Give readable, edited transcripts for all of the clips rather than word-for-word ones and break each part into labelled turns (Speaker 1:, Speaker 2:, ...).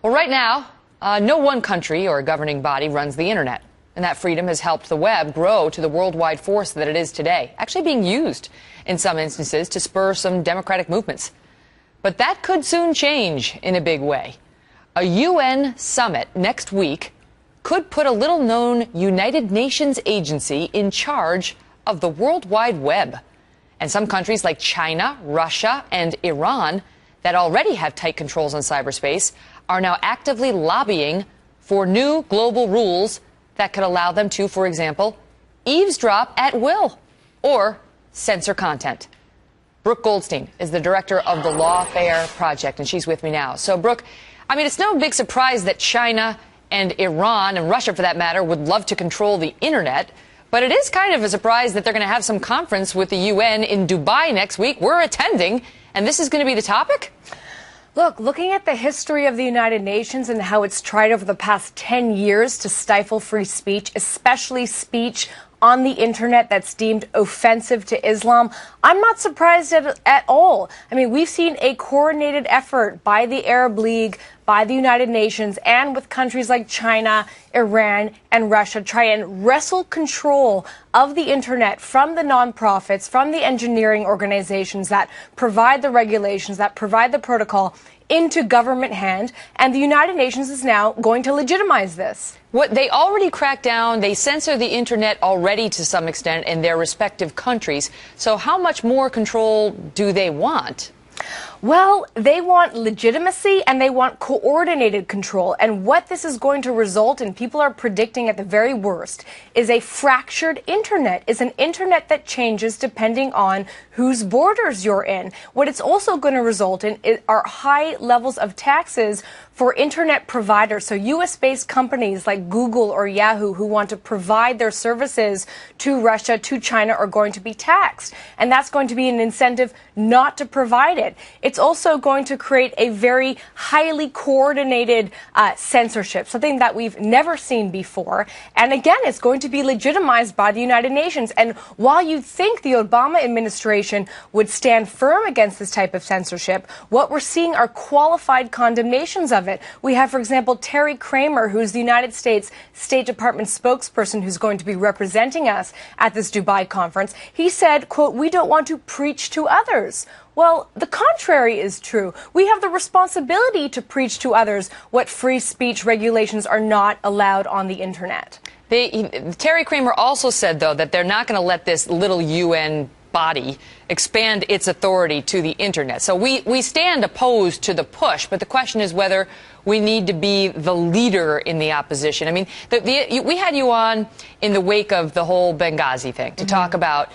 Speaker 1: Well, right now, no one country or governing body runs the internet. And that freedom has helped the web grow to the worldwide force that it is today, actually being used in some instances to spur some democratic movements. But that could soon change in a big way. A UN summit next week could put a little-known United Nations agency in charge of the World Wide Web. And some countries like China, Russia, and Iran that already have tight controls on cyberspace are now actively lobbying for new global rules that could allow them to, for example, eavesdrop at will or censor content. Brooke Goldstein is the director of the Lawfare Project, and she's with me now. So, Brooke, I mean, it's no big surprise that China and Iran, and Russia for that matter, would love to control the internet. But it is kind of a surprise that they're going to have some conference with the UN in Dubai next week. We're attending, and this is going to be the topic?
Speaker 2: Look, looking at the history of the United Nations and how it's tried over the past 10 years to stifle free speech, especially speech on the internet that's deemed offensive to Islam, I'm not surprised at all. I mean, we've seen a coordinated effort by the Arab League, by the United Nations, and with countries like China, Iran, and Russia try and wrestle control of the internet from the nonprofits, from the engineering organizations that provide the regulations, that provide the protocol, into government hand, and the United Nations is now going to legitimize this.
Speaker 1: What they already cracked down, they censor the internet already to some extent in their respective countries. So how much more control do they want?
Speaker 2: Well, they want legitimacy and they want coordinated control. And what this is going to result in, people are predicting at the very worst, is a fractured internet, is an internet that changes depending on whose borders you're in. What it's also going to result in are high levels of taxes for internet providers. So U.S.-based companies like Google or Yahoo who want to provide their services to Russia, to China, are going to be taxed. And that's going to be an incentive not to provide it. It's also going to create a very highly coordinated censorship, something that we've never seen before. And again, it's going to be legitimized by the United Nations. And while you think the Obama administration would stand firm against this type of censorship, what we're seeing are qualified condemnations of it. We have, for example, Terry Kramer, who's the United States State Department spokesperson who's going to be representing us at this Dubai conference. He said, quote, "We don't want to preach to others." Well, the contrary is true. We have the responsibility to preach to others what free speech regulations are not allowed on the internet.
Speaker 1: Terry Kramer also said, though, that they're not going to let this little UN body expand its authority to the internet. So we stand opposed to the push, but the question is whether we need to be the leader in the opposition. I mean, we had you on in the wake of the whole Benghazi thing to talk about,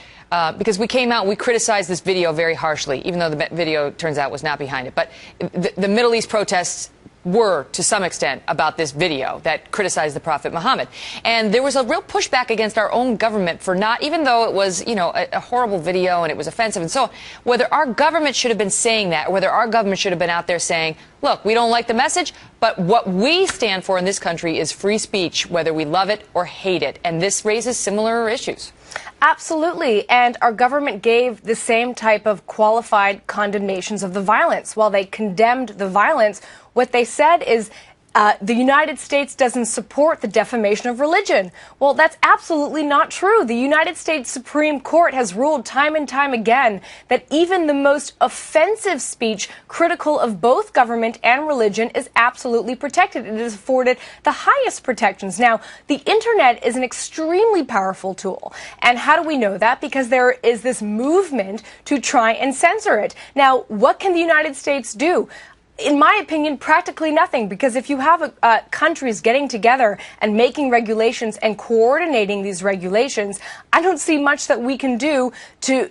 Speaker 1: because we came out and we criticized this video very harshly, even though the video, turns out, was not behind it. But the Middle East protests were, to some extent, about this video that criticized the Prophet Muhammad. And there was a real pushback against our own government for not, even though it was, you know, a horrible video and it was offensive and so on, whether our government should have been saying that, or whether our government should have been out there saying, look, we don't like the message, but what we stand for in this country is free speech, whether we love it or hate it. And this raises similar issues.
Speaker 2: Absolutely. And our government gave the same type of qualified condemnations of the violence. While they condemned the violence, what they said is the United States doesn't support the defamation of religion. Well, that's absolutely not true. The United States Supreme Court has ruled time and time again that even the most offensive speech critical of both government and religion is absolutely protected. It is afforded the highest protections. Now, the internet is an extremely powerful tool. And how do we know that? Because there is this movement to try and censor it. Now, what can the United States do? In my opinion, practically nothing, because if you have countries getting together and making regulations and coordinating these regulations, I don't see much that we can do to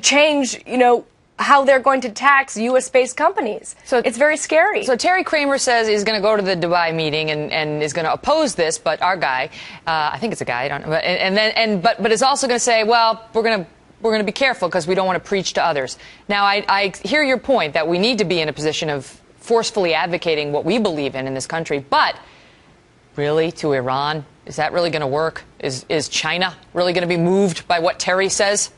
Speaker 2: change, you know, how they're going to tax U.S.-based companies. So it's very scary.
Speaker 1: So Terry Kramer says he's going to go to the Dubai meeting and is going to oppose this, but our guy, I think it's a guy, I don't know, but is also going to say, well, we're going to be careful because we don't want to preach to others. Now, I hear your point that we need to be in a position of forcefully advocating what we believe in this country, but really, to Iran, is that really going to work? Is China really going to be moved by what Terry says?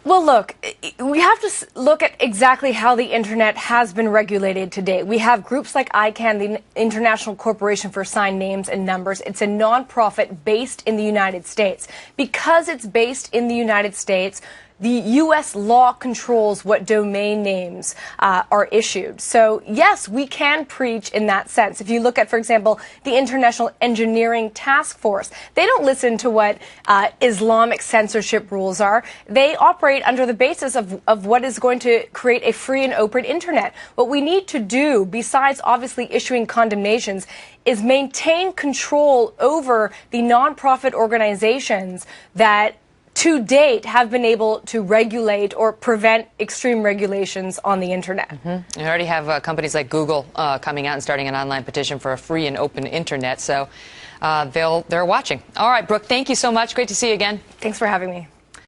Speaker 2: Well, look, we have to look at exactly how the internet has been regulated to date. We have groups like ICANN, the International Corporation for Assigned Names and Numbers. It's a nonprofit based in the United States. Because it's based in the United States, the U.S. law controls what domain names are issued. So, yes, we can preach in that sense. If you look at, for example, the International Engineering Task Force, they don't listen to what Islamic censorship rules are. They operate under the basis of what is going to create a free and open internet. What we need to do, besides obviously issuing condemnations, is maintain control over the nonprofit organizations that to date have been able to regulate or prevent extreme regulations on the internet.
Speaker 1: You already have companies like Google coming out and starting an online petition for a free and open internet, so they're watching. All right, Brooke, thank you so much. Great to see you again.
Speaker 2: Thanks for having me.